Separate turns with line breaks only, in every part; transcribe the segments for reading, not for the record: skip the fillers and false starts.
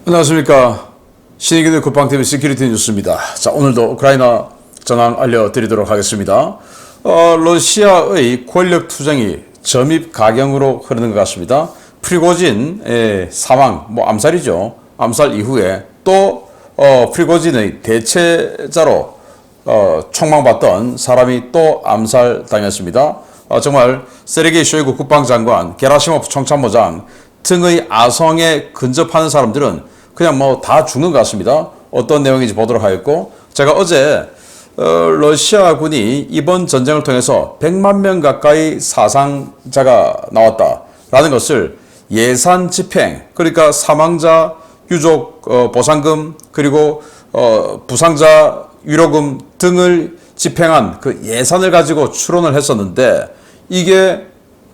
안녕하십니까. 신의기대 국방TV 시큐리티 뉴스입니다. 자, 오늘도 우크라이나 전황 알려드리도록 하겠습니다. 러시아의 권력 투쟁이 점입 가경으로 흐르는 것 같습니다. 프리고진의 사망, 암살이죠. 암살 이후에 또 프리고진의 대체자로 총망받던 사람이 또 암살당했습니다. 정말 세르게이 쇼이구 국방장관, 게라시모프 총참모장 등의 아성에 근접하는 사람들은 그냥 다 죽는 것 같습니다. 어떤 내용인지 보도록 하겠고, 제가 어제 러시아군이 이번 전쟁을 통해서 100만 명 가까이 사상자가 나왔다라는 것을 예산 집행, 그러니까 사망자 유족 보상금 그리고 부상자 위로금 등을 집행한 그 예산을 가지고 추론을 했었는데 이게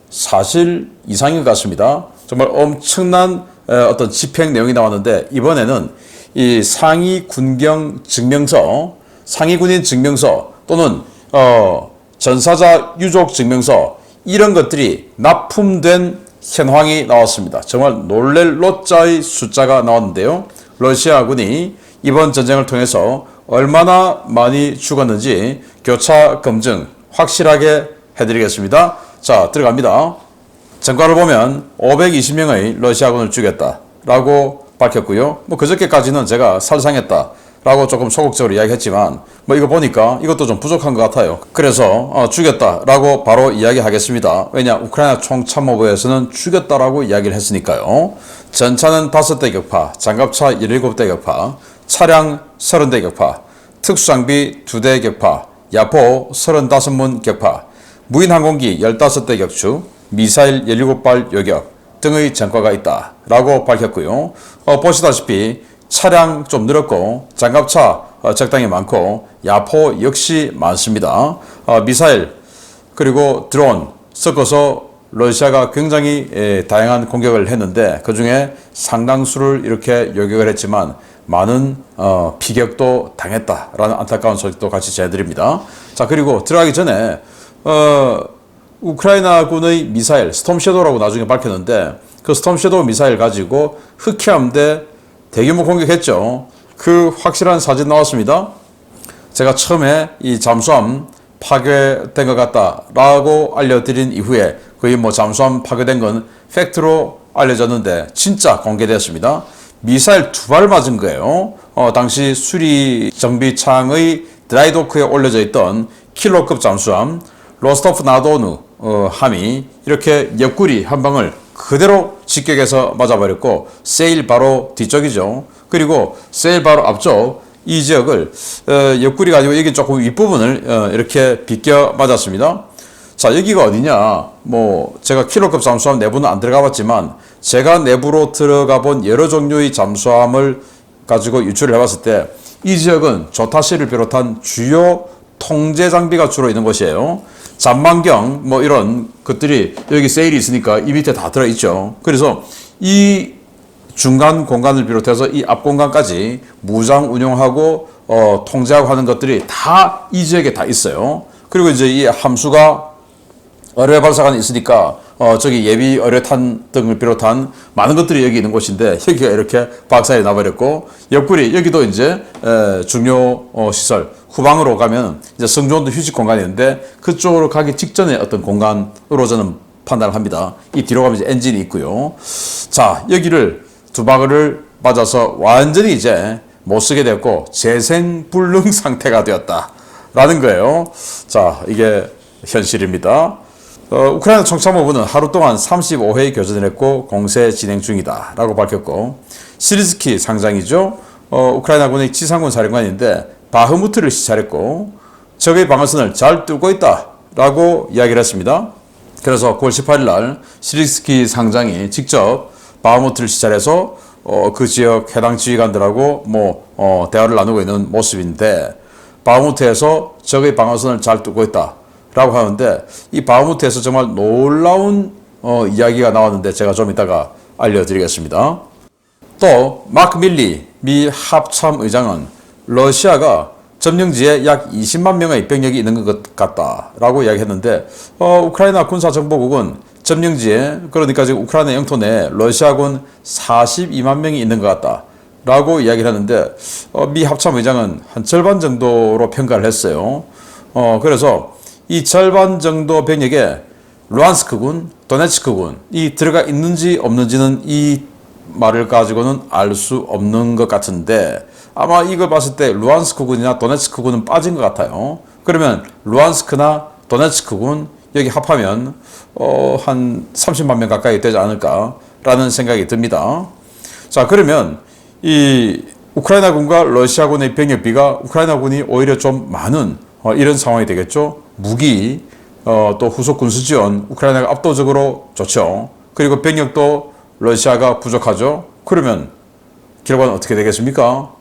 사실 이상인 것 같습니다. 정말 엄청난 어떤 집행 내용이 나왔는데, 이번에는 이 상위 군경 증명서, 상위 군인 증명서 또는 전사자 유족 증명서, 이런 것들이 납품된 현황이 나왔습니다. 정말 놀랄 로짜의 숫자가 나왔는데요. 러시아군이 이번 전쟁을 통해서 얼마나 많이 죽었는지 교차 검증 확실하게 해드리겠습니다. 자, 들어갑니다. 전과를 보면 520명의 러시아군을 죽였다라고 밝혔고요. 그저께까지는 제가 살상했다라고 조금 소극적으로 이야기했지만 이거 보니까 이것도 좀 부족한 것 같아요. 그래서 죽였다라고 바로 이야기하겠습니다. 왜냐, 우크라이나 총참모부에서는 죽였다라고 이야기를 했으니까요. 전차는 5대 격파, 장갑차 17대 격파, 차량 30대 격파, 특수장비 2대 격파, 야포 35문 격파, 무인항공기 15대 격추, 미사일 17발 요격 등의 전과가 있다라고 밝혔고요. 보시다시피 차량 좀 늘었고 장갑차 적당히 많고 야포 역시 많습니다. 미사일 그리고 드론 섞어서 러시아가 굉장히 다양한 공격을 했는데 그중에 상당수를 이렇게 요격을 했지만 많은 피격도 당했다라는 안타까운 소식도 같이 전해드립니다. 자, 그리고 들어가기 전에 우크라이나군의 미사일 스톰섀도우라고 나중에 밝혔는데 그 스톰섀도우 미사일 가지고 흑해함대 대규모 공격했죠. 그 확실한 사진 나왔습니다. 제가 처음에 이 잠수함 파괴된 것 같다라고 알려드린 이후에 거의 잠수함 파괴된 건 팩트로 알려졌는데 진짜 공개되었습니다. 미사일 2발 맞은 거예요. 당시 수리 정비창의 드라이도크에 올려져 있던 킬로급 잠수함 로스토프 나도누 함이 이렇게 옆구리 한 방을 그대로 직격해서 맞아버렸고, 세일 바로 뒤쪽이죠. 그리고 세일 바로 앞쪽 이 지역을 옆구리 가지고 여기 조금 윗부분을 이렇게 비껴 맞았습니다. 자, 여기가 어디냐? 제가 킬로급 잠수함 내부는 안 들어가 봤지만 제가 내부로 들어가 본 여러 종류의 잠수함을 가지고 유출을 해봤을 때 이 지역은 조타실을 비롯한 주요 통제 장비가 주로 있는 곳이에요. 잠망경 이런 것들이 여기 세일이 있으니까 이 밑에 다 들어있죠. 그래서 이 중간 공간을 비롯해서 이 앞 공간까지 무장 운용하고 통제하고 하는 것들이 다 이 지역에 다 있어요. 그리고 이제 이 함수가 어뢰 발사관이 있으니까 저기 예비 어뢰탄 등을 비롯한 많은 것들이 여기 있는 곳인데 여기가 이렇게 박살이 나버렸고, 옆구리 여기도 이제 중요 시설 후방으로 가면 이제 성조원도 휴식 공간이 있는데 그쪽으로 가기 직전에 어떤 공간으로 저는 판단을 합니다. 이 뒤로 가면 이제 엔진이 있고요. 자, 여기를 2발을 맞아서 완전히 이제 못 쓰게 됐고 재생불능 상태가 되었다라는 거예요. 자, 이게 현실입니다. 우크라이나 총참모부는 하루 동안 35회의 교전을 했고 공세 진행 중이다 라고 밝혔고, 시리스키 상장이죠. 우크라이나군의 지상군 사령관인데 바흐무트를 시찰했고 적의 방어선을 잘 뚫고 있다 라고 이야기를 했습니다. 그래서 9월 18일 날 시리스키 상장이 직접 바흐무트를 시찰해서 그 지역 해당 지휘관들하고 대화를 나누고 있는 모습인데, 바흐무트에서 적의 방어선을 잘 뚫고 있다 라고 하는데 이 바흐무트에서 정말 놀라운 이야기가 나왔는데 제가 좀 이따가 알려드리겠습니다. 또 마크 밀리 미 합참의장은 러시아가 점령지에 약 20만 명의 병력이 있는 것 같다라고 이야기했는데 우크라이나 군사정보국은 점령지에, 그러니까 지금 우크라이나 영토 내에 러시아군 42만 명이 있는 것 같다 라고 이야기를 하는데 미 합참의장은 한 절반 정도로 평가를 했어요. 그래서 이 절반 정도 병력에 루안스크군, 도네츠크군이 들어가 있는지 없는지는 이 말을 가지고는 알 수 없는 것 같은데 아마 이걸 봤을 때 루안스크군이나 도네츠크군은 빠진 것 같아요. 그러면 루안스크나 도네츠크군 여기 합하면 한 30만 명 가까이 되지 않을까라는 생각이 듭니다. 자, 그러면 이 우크라이나군과 러시아군의 병력비가 우크라이나군이 오히려 좀 많은 이런 상황이 되겠죠. 무기, 또 후속 군수 지원, 우크라이나가 압도적으로 좋죠. 그리고 병력도 러시아가 부족하죠. 그러면 결과는 어떻게 되겠습니까?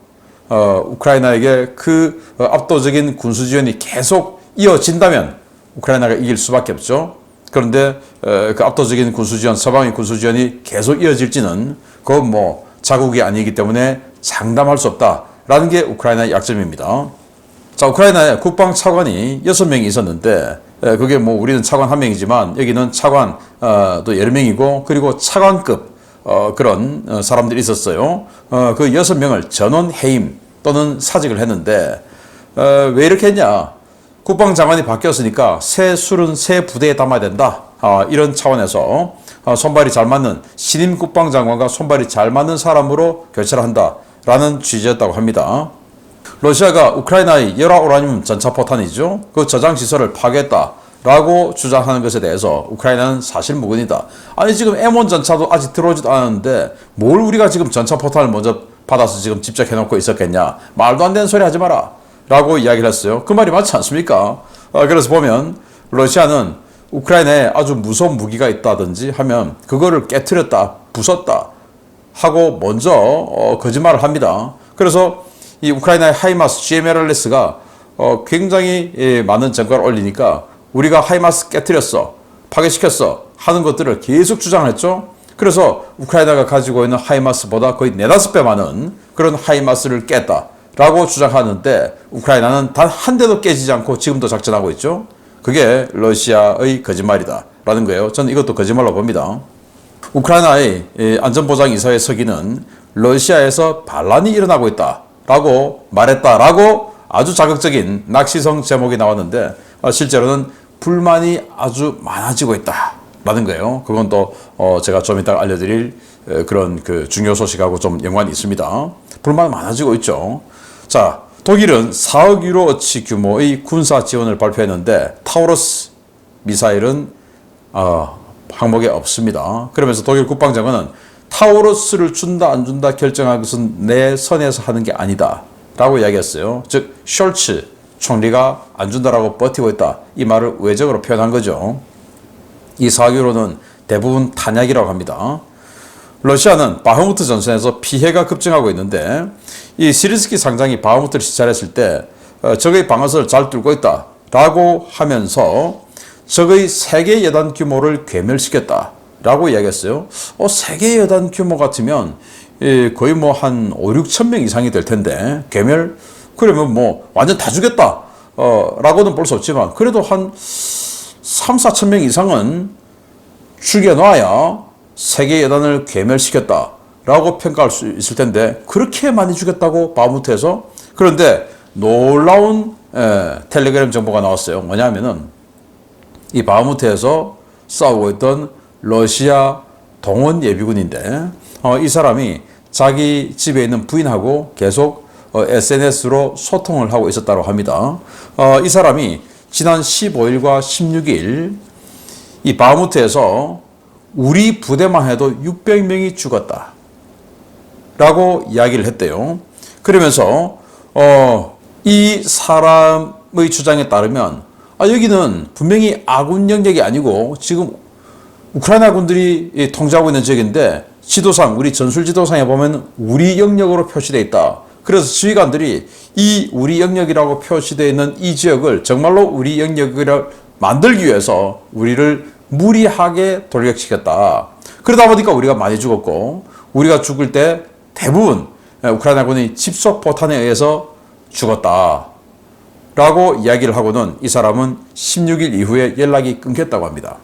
우크라이나에게 그 압도적인 군수 지원이 계속 이어진다면 우크라이나가 이길 수밖에 없죠. 그런데 그 압도적인 군수 지원, 서방의 군수 지원이 계속 이어질지는 그건 뭐 자국이 아니기 때문에 장담할 수 없다라는 게 우크라이나의 약점입니다. 자, 우크라이나에 국방 차관이 6명이 있었는데 그게 뭐 우리는 차관 1명이지만 여기는 차관 또 여러 명이고 그리고 차관급 그런 사람들이 있었어요. 그 6명을 전원 해임 또는 사직을 했는데 왜 이렇게 했냐? 국방장관이 바뀌었으니까 새 술은 새 부대에 담아야 된다. 이런 차원에서 손발이 잘 맞는 신임 국방장관과 손발이 잘 맞는 사람으로 교체를 한다라는 취지였다고 합니다. 러시아가 우크라이나의 열화우라늄 전차포탄이죠. 그 저장시설을 파괴했다라고 주장하는 것에 대해서 우크라이나는 사실무근이다. 아니 지금 M1 전차도 아직 들어오지도 않았는데 뭘 우리가 지금 전차포탄을 먼저 받아서 지금 집적해놓고 있었겠냐. 말도 안 되는 소리 하지 마라 라고 이야기를 했어요. 그 말이 맞지 않습니까? 그래서 보면 러시아는 우크라이나에 아주 무서운 무기가 있다든지 하면 그거를 깨트렸다, 부쉈다 하고 먼저 거짓말을 합니다. 그래서 이 우크라이나의 하이마스 GMLRS가 굉장히 많은 전과를 올리니까 우리가 하이마스 깨트렸어, 파괴시켰어 하는 것들을 계속 주장을 했죠. 그래서 우크라이나가 가지고 있는 하이마스보다 거의 4-5배 많은 그런 하이마스를 깼다라고 주장하는데 우크라이나는 단 한 대도 깨지지 않고 지금도 작전하고 있죠. 그게 러시아의 거짓말이다라는 거예요. 저는 이것도 거짓말로 봅니다. 우크라이나의 안전보장이사회 서기는 러시아에서 반란이 일어나고 있다라고 말했다라고 아주 자극적인 낚시성 제목이 나왔는데 실제로는 불만이 아주 많아지고 있다라는 거예요. 그건 또 제가 좀 이따 알려드릴 그런 그 중요 소식하고 좀 연관이 있습니다. 불만이 많아지고 있죠. 자, 독일은 4억 유로어치 규모의 군사 지원을 발표했는데 타우러스 미사일은 항목에 없습니다. 그러면서 독일 국방장관은 타우러스를 준다 안 준다 결정할 것은 내 선에서 하는 게 아니다 라고 이야기했어요. 즉 숄츠 총리가 안 준다라고 버티고 있다. 이 말을 외적으로 표현한 거죠. 이 4억 유로는 대부분 탄약이라고 합니다. 러시아는 바흐무트 전선에서 피해가 급증하고 있는데 이 시리스키 상장이 바흐무트를 시찰했을 때 적의 방어선을 잘 뚫고 있다라고 하면서 적의 세계 여단 규모를 괴멸시켰다라고 이야기했어요. 세계 여단 규모 같으면 거의 뭐 한 5-6천 명 이상이 될 텐데 괴멸? 그러면 뭐 완전 다 죽였다 라고는 볼 수 없지만 그래도 한 3-4천 명 이상은 죽여놔야 세계 여단을 괴멸시켰다라고 평가할 수 있을 텐데 그렇게 많이 죽였다고 바흐무트에서. 그런데 놀라운 텔레그램 정보가 나왔어요. 뭐냐면은 이 바흐무트에서 싸우고 있던 러시아 동원 예비군인데 이 사람이 자기 집에 있는 부인하고 계속 SNS로 소통을 하고 있었다고 합니다. 이 사람이 지난 15일과 16일 이 바흐무트에서 우리 부대만 해도 600명이 죽었다 라고 이야기를 했대요. 그러면서 이 사람의 주장에 따르면 여기는 분명히 아군 영역이 아니고 지금 우크라이나 군들이 통제하고 있는 지역인데 지도상 우리 전술 지도상에 보면 우리 영역으로 표시되어 있다. 그래서 지휘관들이 이 우리 영역이라고 표시되어 있는 이 지역을 정말로 우리 영역을 만들기 위해서 우리를 무리하게 돌격시켰다. 그러다 보니까 우리가 많이 죽었고 우리가 죽을 때 대부분 우크라이나군이 집속포탄에 의해서 죽었다 라고 이야기를 하고는 이 사람은 16일 이후에 연락이 끊겼다고 합니다.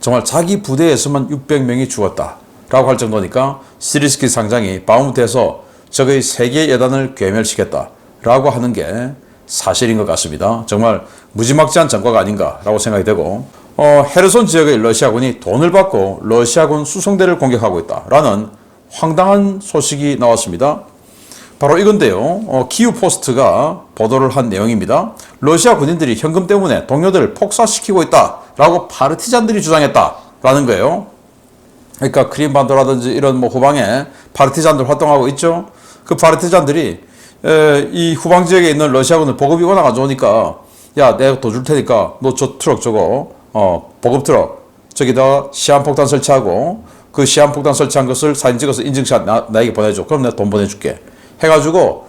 정말 자기 부대에서만 600명이 죽었다 라고 할 정도니까 시리스키 상장이 바움트에서 적의 세계 여단을 괴멸시켰다 라고 하는 게 사실인 것 같습니다. 정말 무지막지한 전과가 아닌가라고 생각이 되고, 헤르손 지역의 러시아군이 돈을 받고 러시아군 수송대를 공격하고 있다라는 황당한 소식이 나왔습니다. 바로 이건데요. 키우 포스트가 보도를 한 내용입니다. 러시아 군인들이 현금 때문에 동료들을 폭사시키고 있다라고 파르티잔들이 주장했다라는 거예요. 그러니까 크림반도라든지 이런 후방에 파르티잔들 활동하고 있죠. 그 파르티잔들이 이 후방 지역에 있는 러시아군을 보급이 워낙 안 좋으니까, 야, 내가 더 줄 테니까 너 저 트럭 저거 보급 트럭 저기다 시한폭탄 설치하고 그 시한폭탄 설치한 것을 사진 찍어서 인증샷 나에게 보내줘. 그럼 내가 돈 보내줄게 해가지고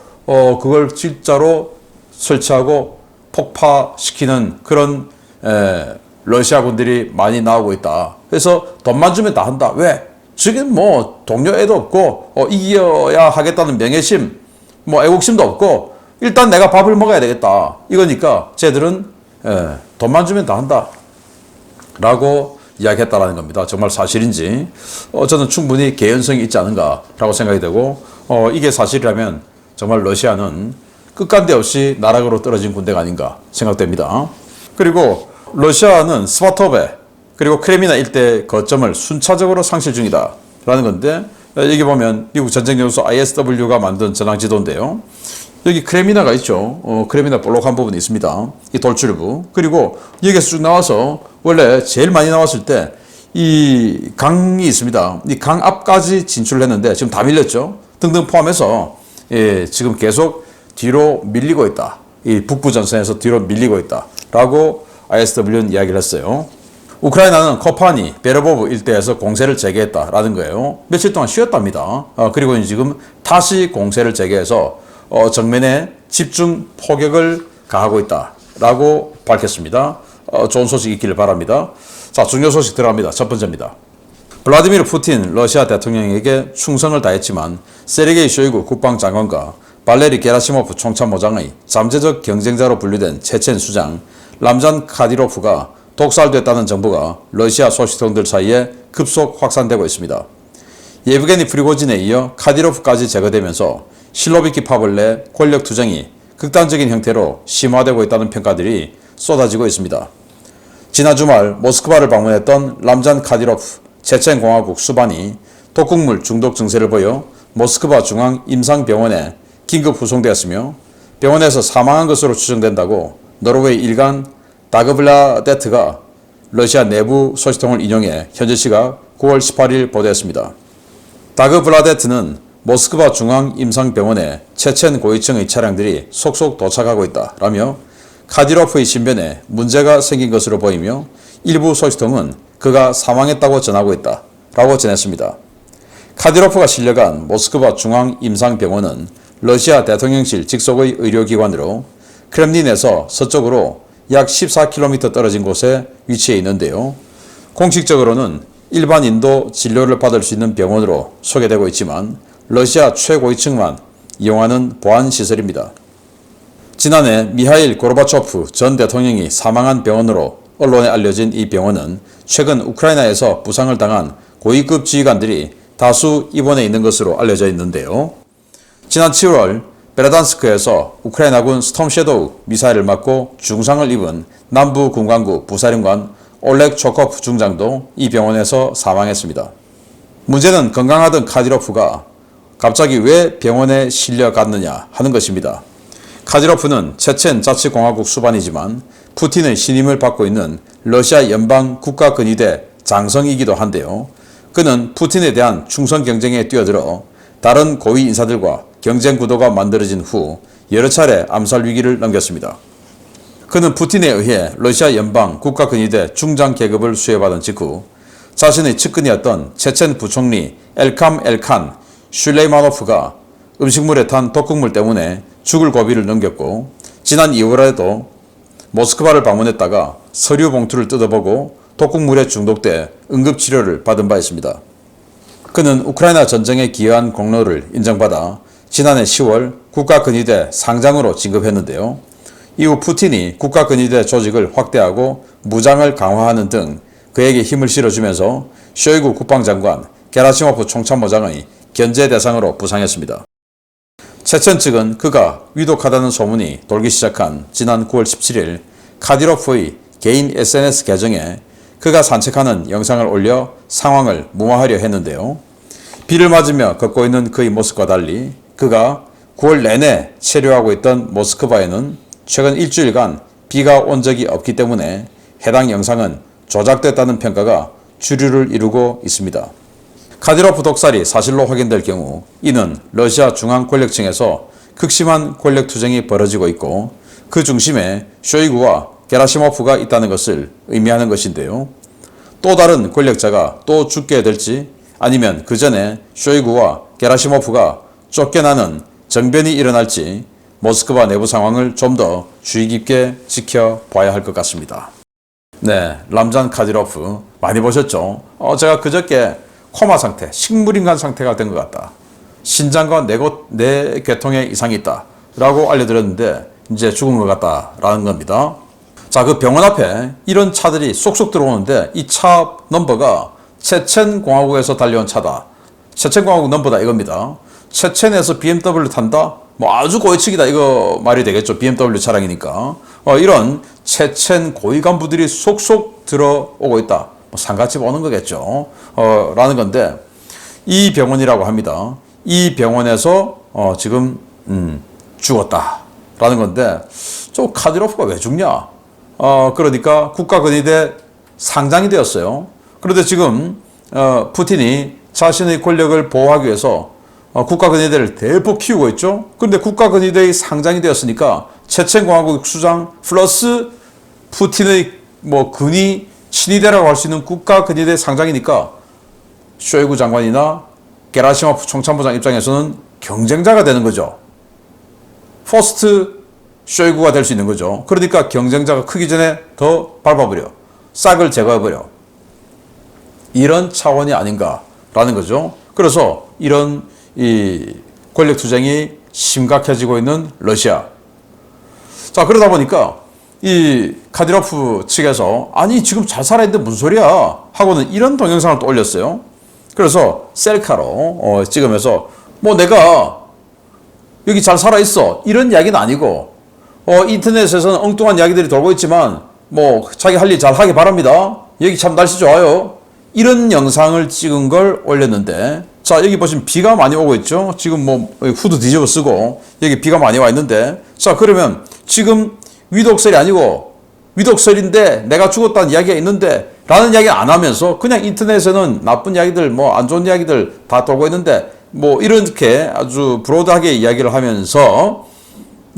그걸 진짜로 설치하고 폭파시키는 그런 러시아군들이 많이 나오고 있다. 그래서 돈만 주면 다 한다. 왜? 지금 뭐 동료 애도 없고 이겨야 하겠다는 명예심, 뭐 애국심도 없고 일단 내가 밥을 먹어야 되겠다. 이거니까 쟤들은 돈만 주면 다 한다 라고 이야기했다라는 겁니다. 정말 사실인지 저는 충분히 개연성이 있지 않은가라고 생각이 되고, 이게 사실이라면 정말 러시아는 끝간데 없이 나락으로 떨어진 군대가 아닌가 생각됩니다. 그리고 러시아는 스바토베 그리고 크레미나 일대 거점을 순차적으로 상실 중이다 라는 건데, 여기 보면 미국 전쟁연구소 ISW가 만든 전황 지도인데요. 여기 크레미나가 있죠. 크레미나 볼록한 부분이 있습니다. 이 돌출부. 그리고 여기서 쭉 나와서 원래 제일 많이 나왔을 때 이 강이 있습니다. 이 강 앞까지 진출을 했는데 지금 다 밀렸죠. 등등 포함해서 지금 계속 뒤로 밀리고 있다. 이 북부 전선에서 뒤로 밀리고 있다 라고 ISW는 이야기를 했어요. 우크라이나는 코파니, 베르보브 일대에서 공세를 재개했다라는 거예요. 며칠 동안 쉬었답니다. 그리고 지금 다시 공세를 재개해서 정면에 집중 포격을 가하고 있다라고 밝혔습니다. 좋은 소식 있기를 바랍니다. 자, 중요 소식 들어갑니다. 첫 번째입니다. 블라디미르 푸틴 러시아 대통령에게 충성을 다했지만 세르게이 쇼이구 국방장관과 발레리 게라시모프 총참모장의 잠재적 경쟁자로 분류된 체첸 수장 람잔 카디로프가 독살됐다는 정보가 러시아 소식통들 사이에 급속 확산되고 있습니다. 예브게니 프리고진에 이어 카디로프까지 제거되면서 실로비키 파벌 내 권력 투쟁이 극단적인 형태로 심화되고 있다는 평가들이 쏟아지고 있습니다. 지난 주말 모스크바를 방문했던 람잔 카디로프 체첸공화국 수반이 독극물 중독 증세를 보여 모스크바 중앙 임상병원에 긴급 후송되었으며 병원에서 사망한 것으로 추정된다고 노르웨이 일간 다그블라데트가 러시아 내부 소식통을 인용해 현지 시각 9월 18일 보도했습니다. 다그블라데트는 모스크바 중앙임상병원에 체첸 고위층의 차량들이 속속 도착하고 있다라며 카디로프의 신변에 문제가 생긴 것으로 보이며 일부 소식통은 그가 사망했다고 전하고 있다라고 전했습니다. 카디로프가 실려간 모스크바 중앙임상병원은 러시아 대통령실 직속의 의료기관으로 크렘린에서 서쪽으로 약 14km 떨어진 곳에 위치해 있는데요. 공식적으로는 일반인도 진료를 받을 수 있는 병원으로 소개되고 있지만 러시아 최고위층만 이용하는 보안시설입니다. 지난해 미하일 고르바초프 전 대통령이 사망한 병원으로 언론에 알려진 이 병원은 최근 우크라이나에서 부상을 당한 고위급 지휘관들이 다수 입원해 있는 것으로 알려져 있는데요. 지난 7월 베르단스크에서 우크라이나군 스톰 섀도우 미사일을 맞고 중상을 입은 남부 군관구 부사령관 올렉 초코프 중장도 이 병원에서 사망했습니다. 문제는 건강하던 카디로프가 갑자기 왜 병원에 실려갔느냐 하는 것입니다. 카디로프는 체첸 자치공화국 수반이지만 푸틴의 신임을 받고 있는 러시아 연방 국가근위대 장성이기도 한데요. 그는 푸틴에 대한 충성 경쟁에 뛰어들어 다른 고위 인사들과 경쟁 구도가 만들어진 후 여러 차례 암살 위기를 넘겼습니다. 그는 푸틴에 의해 러시아 연방 국가근위대 중장 계급을 수여받은 직후 자신의 측근이었던 체첸 부총리 엘캄 엘칸 슐레이마노프가 음식물에 탄 독극물 때문에 죽을 고비를 넘겼고, 지난 2월에도 모스크바를 방문했다가 서류 봉투를 뜯어보고 독극물에 중독돼 응급치료를 받은 바 있습니다. 그는 우크라이나 전쟁에 기여한 공로를 인정받아 지난해 10월 국가근위대 상장으로 진급했는데요. 이후 푸틴이 국가근위대 조직을 확대하고 무장을 강화하는 등 그에게 힘을 실어주면서 쇼이구 국방장관, 게라시모프 총참모장의 견제 대상으로 부상했습니다. 체첸 측은 그가 위독하다는 소문이 돌기 시작한 지난 9월 17일 카디로프의 개인 SNS 계정에 그가 산책하는 영상을 올려 상황을 무마하려 했는데요. 비를 맞으며 걷고 있는 그의 모습과 달리 그가 9월 내내 체류하고 있던 모스크바에는 최근 일주일간 비가 온 적이 없기 때문에 해당 영상은 조작됐다는 평가가 주류를 이루고 있습니다. 카디로프 독살이 사실로 확인될 경우 이는 러시아 중앙 권력층에서 극심한 권력 투쟁이 벌어지고 있고 그 중심에 쇼이구와 게라시모프가 있다는 것을 의미하는 것인데요. 또 다른 권력자가 또 죽게 될지 아니면 그 전에 쇼이구와 게라시모프가 쫓겨나는 정변이 일어날지 모스크바 내부 상황을 좀 더 주의 깊게 지켜봐야 할 것 같습니다. 네, 람잔 카디로프 많이 보셨죠? 제가 그저께 코마 상태, 식물인간 상태가 된 것 같다. 신장과 뇌계통에 이상이 있다. 라고 알려드렸는데 이제 죽은 것 같다라는 겁니다. 자, 그 병원 앞에 이런 차들이 쏙쏙 들어오는데 이 차 넘버가 체첸공화국에서 달려온 차다. 체첸공화국 넘버다 이겁니다. 체첸에서 BMW 탄다? 뭐 아주 고위층이다 이거 말이 되겠죠. BMW 차량이니까. 이런 체첸 고위 간부들이 속속 들어오고 있다. 뭐 상가집 오는 거겠죠. 라는 건데 이 병원이라고 합니다. 이 병원에서 지금 죽었다. 라는 건데 저 카디로프가 왜 죽냐? 그러니까 국가근위대 상장이 되었어요. 그런데 지금 푸틴이 자신의 권력을 보호하기 위해서 국가근위대를 대폭 키우고 있죠. 그런데 국가근위대의 상장이 되었으니까 체첸공화국 수장 플러스 푸틴의 뭐 근위 친위대라고 할 수 있는 국가근위대 상장이니까 쇼이구 장관이나 게라시모프 총참모장 입장에서는 경쟁자가 되는 거죠. 포스트 쇼이구가 될 수 있는 거죠. 그러니까 경쟁자가 크기 전에 더 밟아버려. 싹을 제거해버려. 이런 차원이 아닌가라는 거죠. 그래서 이런 이 권력 투쟁이 심각해지고 있는 러시아. 자, 그러다 보니까 이 카디로프 측에서 아니 지금 잘 살아있는데 무슨 소리야 하고는 이런 동영상을 또 올렸어요. 그래서 셀카로 찍으면서 뭐 내가 여기 잘 살아있어 이런 이야기는 아니고 인터넷에서는 엉뚱한 이야기들이 돌고 있지만 뭐 자기 할 일 잘 하기 바랍니다. 여기 참 날씨 좋아요. 이런 영상을 찍은 걸 올렸는데 자, 여기 보시면 비가 많이 오고 있죠. 지금 뭐 후드 뒤집어 쓰고 여기 비가 많이 와 있는데 자, 그러면 지금 위독설이 아니고 위독설인데 내가 죽었다는 이야기가 있는데 라는 이야기 안 하면서 그냥 인터넷에는 나쁜 이야기들 뭐 안 좋은 이야기들 다 돌고 있는데 뭐 이렇게 아주 브로드하게 이야기를 하면서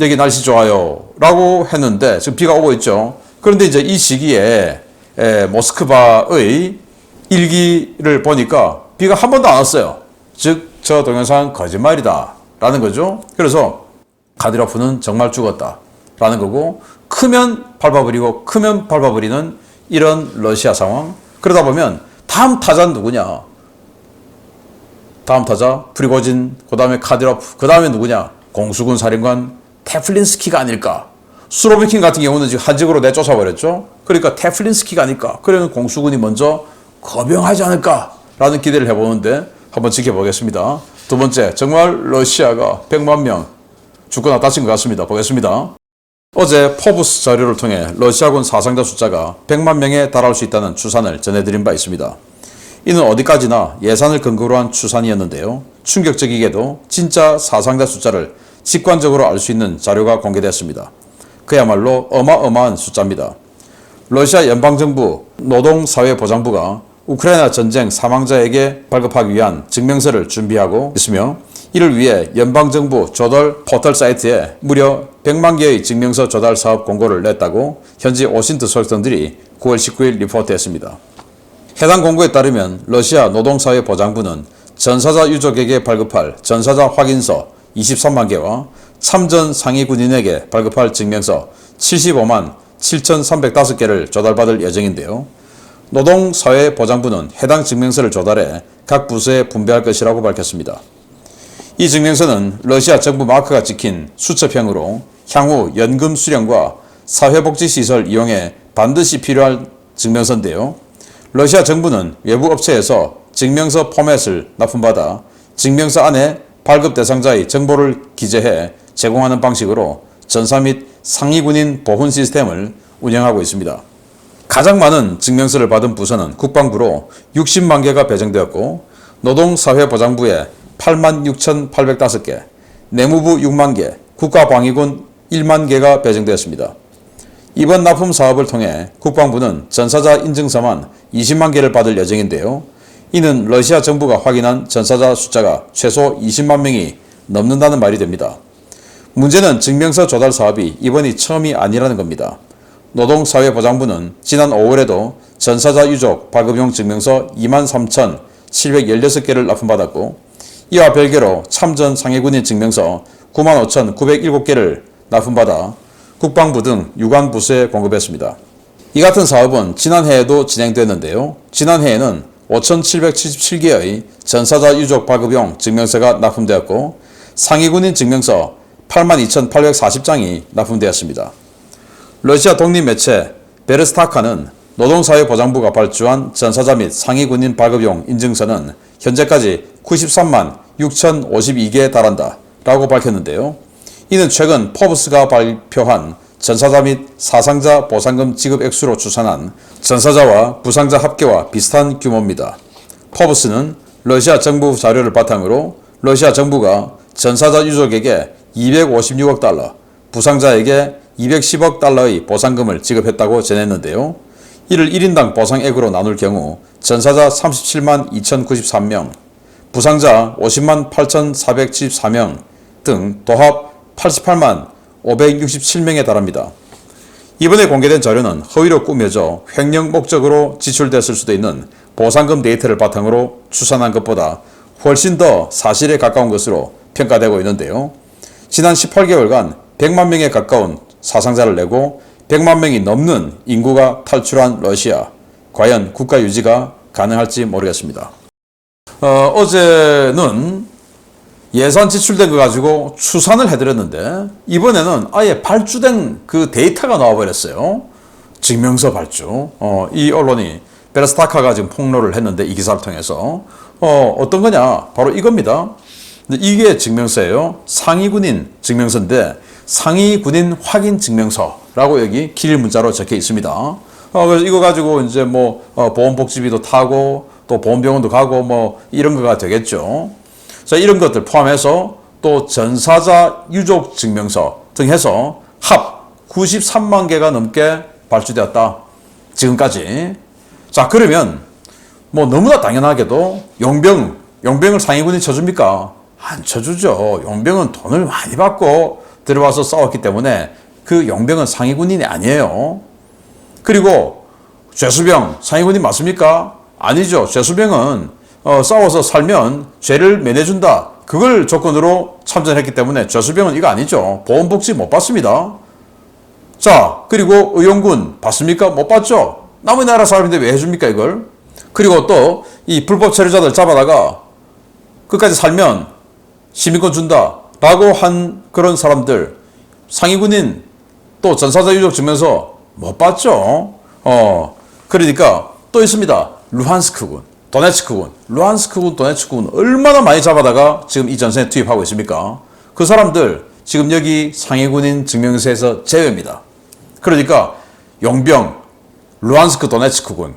여기 날씨 좋아요 라고 했는데 지금 비가 오고 있죠. 그런데 이제 이 시기에 모스크바의 일기를 보니까 비가 한 번도 안 왔어요. 즉 저 동영상은 거짓말이다 라는 거죠. 그래서 카디로프는 정말 죽었다 라는 거고 크면 밟아버리고 크면 밟아버리는 이런 러시아 상황. 그러다 보면 다음 타자는 누구냐? 다음 타자 프리고진, 그 다음에 카디로프, 그 다음에 누구냐? 공수군 사령관 테플린스키가 아닐까? 수로비킨 같은 경우는 지금 한직으로 내쫓아버렸죠. 그러니까 테플린스키가 아닐까? 그러면 공수군이 먼저 거병하지 않을까라는 기대를 해보는데 한번 지켜보겠습니다. 두 번째, 정말 러시아가 100만 명 죽거나 다친 것 같습니다. 보겠습니다. 어제 포브스 자료를 통해 러시아군 사상자 숫자가 100만 명에 달할 수 있다는 추산을 전해드린 바 있습니다. 이는 어디까지나 예산을 근거로 한 추산이었는데요. 충격적이게도 진짜 사상자 숫자를 직관적으로 알 수 있는 자료가 공개됐습니다. 그야말로 어마어마한 숫자입니다. 러시아 연방정부 노동사회보장부가 우크라이나 전쟁 사망자에게 발급하기 위한 증명서를 준비하고 있으며 이를 위해 연방정부 조달 포털 사이트에 무려 100만 개의 증명서 조달 사업 공고를 냈다고 현지 오신트 소식통들이 9월 19일 리포트했습니다. 해당 공고에 따르면 러시아 노동사회보장부는 전사자 유족에게 발급할 전사자 확인서 23만 개와 참전 상위 군인에게 발급할 증명서 75만 7,305개를 조달받을 예정인데요. 노동사회보장부는 해당 증명서를 조달해 각 부서에 분배할 것이라고 밝혔습니다. 이 증명서는 러시아 정부 마크가 찍힌 수첩형으로 향후 연금 수령과 사회복지시설 이용에 반드시 필요한 증명서인데요. 러시아 정부는 외부 업체에서 증명서 포맷을 납품받아 증명서 안에 발급 대상자의 정보를 기재해 제공하는 방식으로 전사 및 상위 군인 보훈 시스템을 운영하고 있습니다. 가장 많은 증명서를 받은 부서는 국방부로 60만 개가 배정되었고 노동사회보장부에 86,805개, 내무부 6만 개, 국가방위군 1만 개가 배정되었습니다. 이번 납품 사업을 통해 국방부는 전사자 인증서만 20만 개를 받을 예정인데요. 이는 러시아 정부가 확인한 전사자 숫자가 최소 20만 명이 넘는다는 말이 됩니다. 문제는 증명서 조달 사업이 이번이 처음이 아니라는 겁니다. 노동사회보장부는 지난 5월에도 전사자 유족 발급용 증명서 23,716개를 납품받았고 이와 별개로 참전 상해군인 증명서 95,907개를 납품받아 국방부 등 유관 부서에 공급했습니다. 이 같은 사업은 지난해에도 진행됐는데요. 지난해에는 5,777개의 전사자 유족 발급용 증명서가 납품되었고 상위군인 증명서 82,840장이 납품되었습니다. 러시아 독립매체 베르스타카는 노동사회보장부가 발주한 전사자 및 상위군인 발급용 인증서는 현재까지 93만 6,052개에 달한다 라고 밝혔는데요. 이는 최근 포브스가 발표한 전사자 및 사상자 보상금 지급 액수로 추산한 전사자와 부상자 합계와 비슷한 규모입니다. 포브스는 러시아 정부 자료를 바탕으로 러시아 정부가 전사자 유족에게 256억 달러, 부상자에게 210억 달러의 보상금을 지급했다고 전했는데요. 이를 1인당 보상액으로 나눌 경우 전사자 37만 2,093명, 부상자 50만 8,474명 등 도합 88만 567명에 달합니다. 이번에 공개된 자료는 허위로 꾸며져 횡령 목적으로 지출됐을 수도 있는 보상금 데이터를 바탕으로 추산한 것보다 훨씬 더 사실에 가까운 것으로 평가되고 있는데요. 지난 18개월간 100만 명에 가까운 사상자를 내고 100만 명이 넘는 인구가 탈출한 러시아. 과연 국가 유지가 가능할지 모르겠습니다. 어제는 예산 지출된 거 가지고 추산을 해드렸는데 이번에는 아예 발주된 그 데이터가 나와버렸어요. 증명서 발주. 이 언론이 베르스타카가 지금 폭로를 했는데 이 기사를 통해서 어떤 거냐? 바로 이겁니다. 이게 증명서예요. 상위군인 증명서인데 상위군인 확인 증명서라고 여기 길 문자로 적혀 있습니다. 그래서 이거 가지고 이제 뭐 보험복지비도 타고 또 보험병원도 가고 뭐 이런 거가 되겠죠. 자, 이런 것들 포함해서 또 전사자 유족 증명서 등 해서 합 93만 개가 넘게 발주되었다. 지금까지. 자, 그러면 뭐 너무나 당연하게도 용병을 상위군이 쳐줍니까? 안 쳐주죠. 용병은 돈을 많이 받고 들어와서 싸웠기 때문에 그 용병은 상위군인이 아니에요. 그리고 죄수병 상위군인 맞습니까? 아니죠. 죄수병은 싸워서 살면 죄를 면해준다. 그걸 조건으로 참전했기 때문에 죄수병은 이거 아니죠. 보험복지 못 받습니다. 자, 그리고 의용군 받습니까? 못 받죠. 남의 나라 사람인데 왜 해줍니까 이걸? 그리고 또 이 불법 체류자들 잡아다가 끝까지 살면 시민권 준다 라고 한 그런 사람들 상위군인 또 전사자 유족 증명서 못 받죠. 그러니까 또 있습니다. 루한스크군, 도네츠크군, 루한스크군, 도네츠크군 얼마나 많이 잡아다가 지금 이 전선에 투입하고 있습니까? 그 사람들 지금 여기 상위군인 증명서에서 제외입니다. 그러니까 용병, 루한스크, 도네츠크군,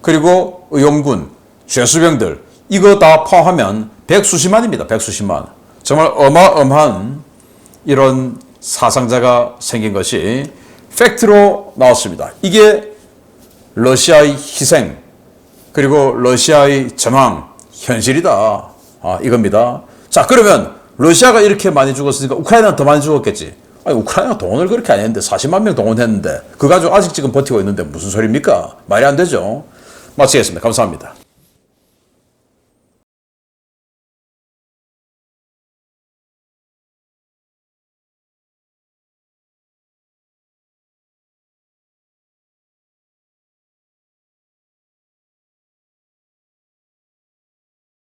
그리고 의용군, 죄수병들 이거 다 포함하면 백수십만입니다. 백수십만. 정말 어마어마한 이런 사상자가 생긴 것이 팩트로 나왔습니다. 이게 러시아의 희생 그리고 러시아의 전황 현실이다. 이겁니다. 자, 그러면 러시아가 이렇게 많이 죽었으니까 우크라이나는 더 많이 죽었겠지. 아니, 우크라이나가 동원을 그렇게 안 했는데 40만 명 동원했는데 그거 가지고 아직 지금 버티고 있는데 무슨 소리입니까? 말이 안 되죠. 마치겠습니다. 감사합니다.